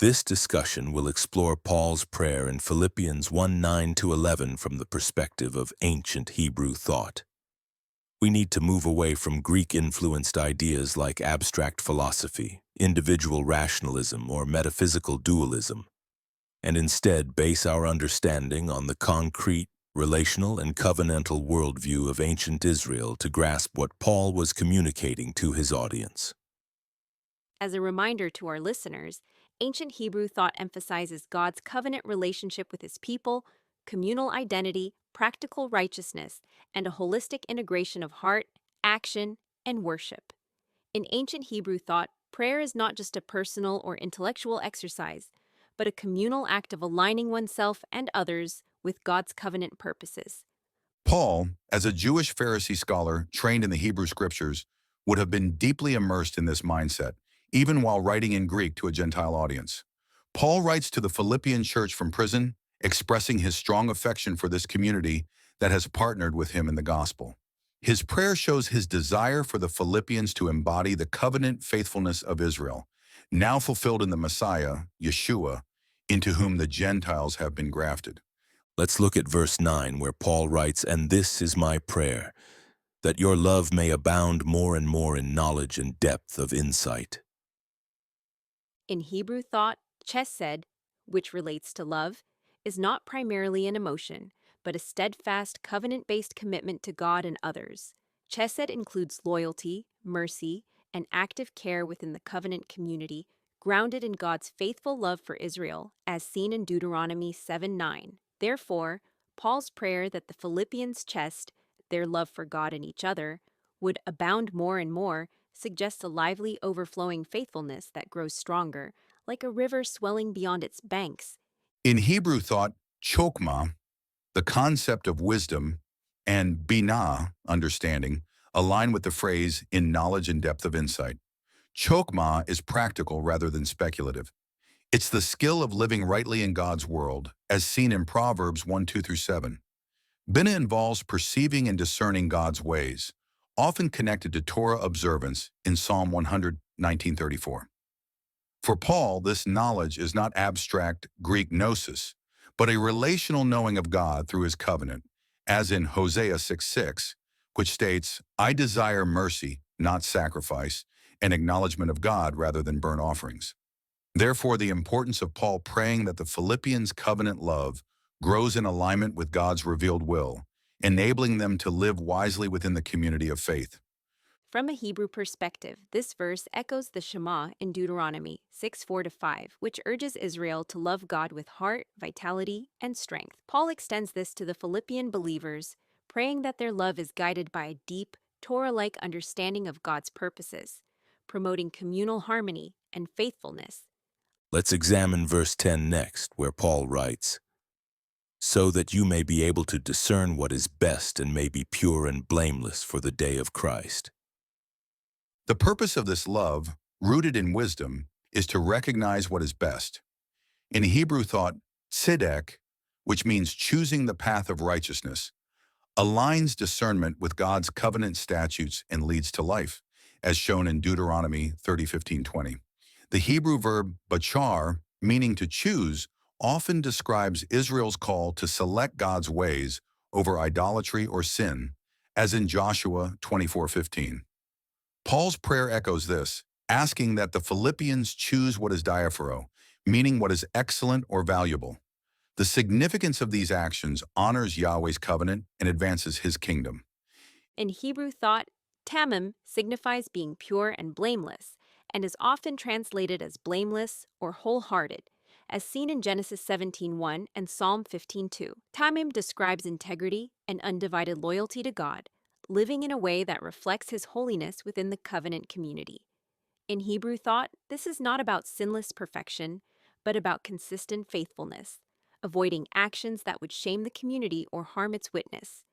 This discussion will explore Paul's prayer in Philippians 1:9-11 from the perspective of ancient Hebrew thought. We need to move away from Greek-influenced ideas like abstract philosophy, individual rationalism, or metaphysical dualism, and instead base our understanding on the concrete, relational, and covenantal worldview of ancient Israel to grasp what Paul was communicating to his audience. As a reminder to our listeners, ancient Hebrew thought emphasizes God's covenant relationship with his people, communal identity, practical righteousness, and a holistic integration of heart, action, and worship. In ancient Hebrew thought, prayer is not just a personal or intellectual exercise, but a communal act of aligning oneself and others with God's covenant purposes. Paul, as a Jewish Pharisee scholar trained in the Hebrew Scriptures, would have been deeply immersed in this mindset, even while writing in Greek to a Gentile audience. Paul writes to the Philippian church from prison, expressing his strong affection for this community that has partnered with him in the gospel. His prayer shows his desire for the Philippians to embody the covenant faithfulness of Israel, now fulfilled in the Messiah, Yeshua, into whom the Gentiles have been grafted. Let's look at verse 9 where Paul writes, "And this is my prayer, that your love may abound more and more in knowledge and depth of insight." In Hebrew thought, chesed, which relates to love, is not primarily an emotion, but a steadfast, covenant-based commitment to God and others. Chesed includes loyalty, mercy, and active care within the covenant community, grounded in God's faithful love for Israel, as seen in Deuteronomy 7:9. Therefore, Paul's prayer that the Philippians' their love for God and each other, would abound more and more suggests a lively, overflowing faithfulness that grows stronger, like a river swelling beyond its banks. In Hebrew thought, chokhmah, the concept of wisdom, and binah, understanding, align with the phrase in knowledge and depth of insight. Chokhmah is practical rather than speculative. It's the skill of living rightly in God's world, as seen in Proverbs 1:2-7. Binah involves perceiving and discerning God's ways, often connected to Torah observance in Psalm 119:34. For Paul, this knowledge is not abstract Greek gnosis, but a relational knowing of God through his covenant, as in Hosea 6:6, which states, "I desire mercy, not sacrifice, and acknowledgement of God rather than burnt offerings." Therefore, the importance of Paul praying that the Philippians' covenant love grows in alignment with God's revealed will, enabling them to live wisely within the community of faith. From a Hebrew perspective, this verse echoes the Shema in Deuteronomy 6:4-5, which urges Israel to love God with heart, vitality, and strength. Paul extends this to the Philippian believers, praying that their love is guided by a deep, Torah-like understanding of God's purposes, promoting communal harmony and faithfulness. Let's examine verse 10 next, where Paul writes, "So that you may be able to discern what is best and may be pure and blameless for the day of Christ." The purpose of this love, rooted in wisdom, is to recognize what is best. In Hebrew thought, tsedeq, which means choosing the path of righteousness, aligns discernment with God's covenant statutes and leads to life, as shown in Deuteronomy 30:15-20. The Hebrew verb bachar, meaning to choose, often describes Israel's call to select God's ways over idolatry or sin, as in Joshua 24:15. Paul's prayer echoes this, asking that the Philippians choose what is diaphoro, meaning what is excellent or valuable. The significance of these actions honors Yahweh's covenant and advances his kingdom. In Hebrew thought, tamim signifies being pure and blameless, and is often translated as blameless or wholehearted, as seen in Genesis 17:1 and Psalm 15:2. Tamim describes integrity and undivided loyalty to God, living in a way that reflects his holiness within the covenant community. In Hebrew thought, this is not about sinless perfection, but about consistent faithfulness, avoiding actions that would shame the community or harm its witness.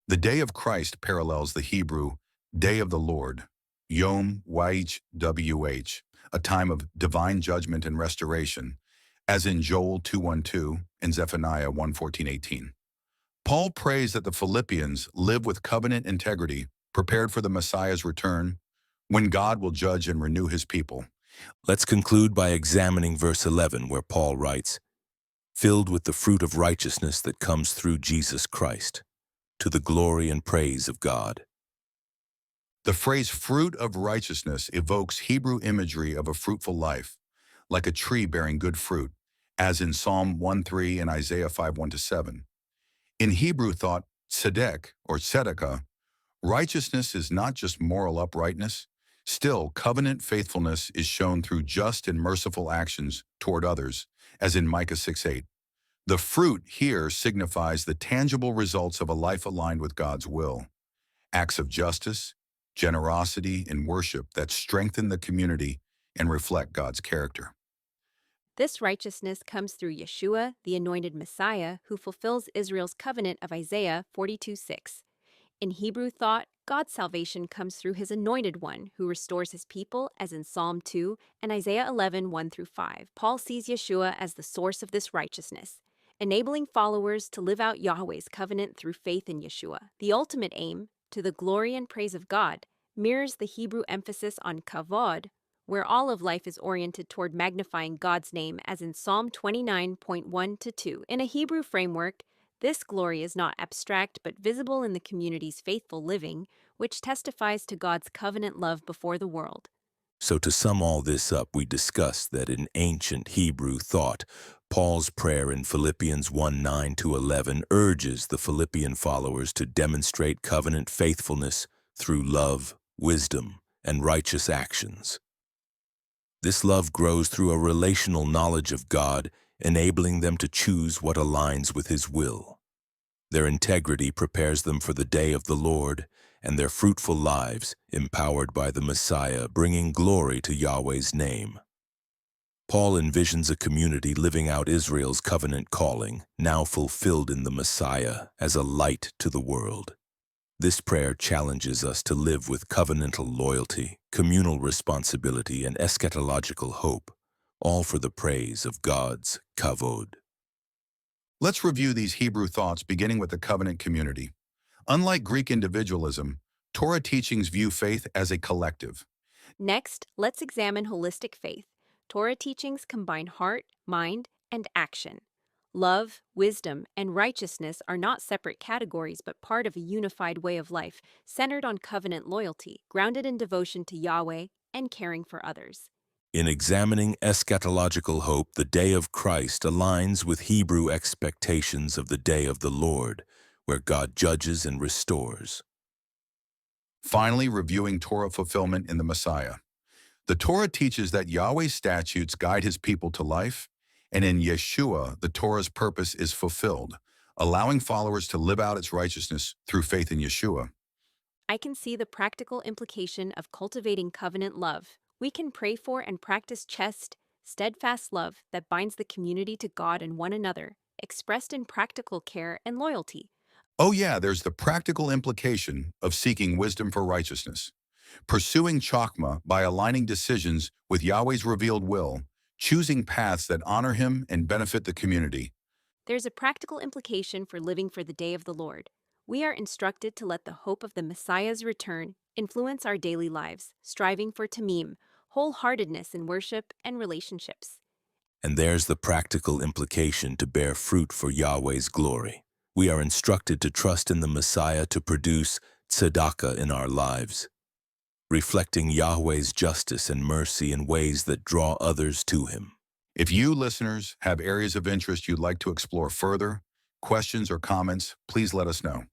The day of Christ parallels the Hebrew day of the Lord, Yom YHWH, a time of divine judgment and restoration, as in Joel 2:1-2 and Zephaniah 1:14-18. Paul prays that the Philippians live with covenant integrity, prepared for the Messiah's return, when God will judge and renew his people. Let's conclude by examining verse 11, where Paul writes, "Filled with the fruit of righteousness that comes through Jesus Christ, to the glory and praise of God." The phrase fruit of righteousness evokes Hebrew imagery of a fruitful life, like a tree bearing good fruit, as in Psalm 1:3 and Isaiah 5:1-7. In Hebrew thought, tsedeq or tzedeq, righteousness is not just moral uprightness. Still, covenant faithfulness is shown through just and merciful actions toward others, as in Micah 6:8. The fruit here signifies the tangible results of a life aligned with God's will. Acts of justice, generosity, and worship that strengthen the community and reflect God's character. This righteousness comes through Yeshua, the anointed Messiah, who fulfills Israel's covenant of Isaiah 42:6. In Hebrew thought, God's salvation comes through his anointed one, who restores his people, as in Psalm 2 and Isaiah 11:1-5. Paul sees Yeshua as the source of this righteousness, enabling followers to live out Yahweh's covenant through faith in Yeshua. The ultimate aim, to the glory and praise of God, mirrors the Hebrew emphasis on kavod, where all of life is oriented toward magnifying God's name, as in Psalm 29:1-2. In a Hebrew framework, this glory is not abstract but visible in the community's faithful living, which testifies to God's covenant love before the world. So to sum all this up, we discussed that in ancient Hebrew thought, Paul's prayer in Philippians 1:9-11 urges the Philippian followers to demonstrate covenant faithfulness through love, wisdom, and righteous actions. This love grows through a relational knowledge of God, enabling them to choose what aligns with His will. Their integrity prepares them for the day of the Lord, and their fruitful lives, empowered by the Messiah, bringing glory to Yahweh's name. Paul envisions a community living out Israel's covenant calling, now fulfilled in the Messiah, as a light to the world. This prayer challenges us to live with covenantal loyalty, communal responsibility, and eschatological hope, all for the praise of God's kavod. Let's review these Hebrew thoughts beginning with the covenant community. Unlike Greek individualism, Torah teachings view faith as a collective. Next, let's examine holistic faith. Torah teachings combine heart, mind, and action. Love, wisdom, and righteousness are not separate categories but part of a unified way of life, centered on covenant loyalty, grounded in devotion to Yahweh, and caring for others. In examining eschatological hope, the day of Christ aligns with Hebrew expectations of the day of the Lord, where God judges and restores. Finally, reviewing Torah fulfillment in the Messiah. The Torah teaches that Yahweh's statutes guide his people to life, and in Yeshua, the Torah's purpose is fulfilled, allowing followers to live out its righteousness through faith in Yeshua. I can see the practical implication of cultivating covenant love. We can pray for and practice chesed, steadfast love that binds the community to God and one another, expressed in practical care and loyalty. Oh yeah, there's the practical implication of seeking wisdom for righteousness. Pursuing chokhmah by aligning decisions with Yahweh's revealed will, choosing paths that honor him and benefit the community. There's a practical implication for living for the day of the Lord. We are instructed to let the hope of the Messiah's return influence our daily lives, striving for tamim, wholeheartedness in worship and relationships. And there's the practical implication to bear fruit for Yahweh's glory. We are instructed to trust in the Messiah to produce tzedakah in our lives, reflecting Yahweh's justice and mercy in ways that draw others to him. If you, listeners, have areas of interest you'd like to explore further, questions or comments, please let us know.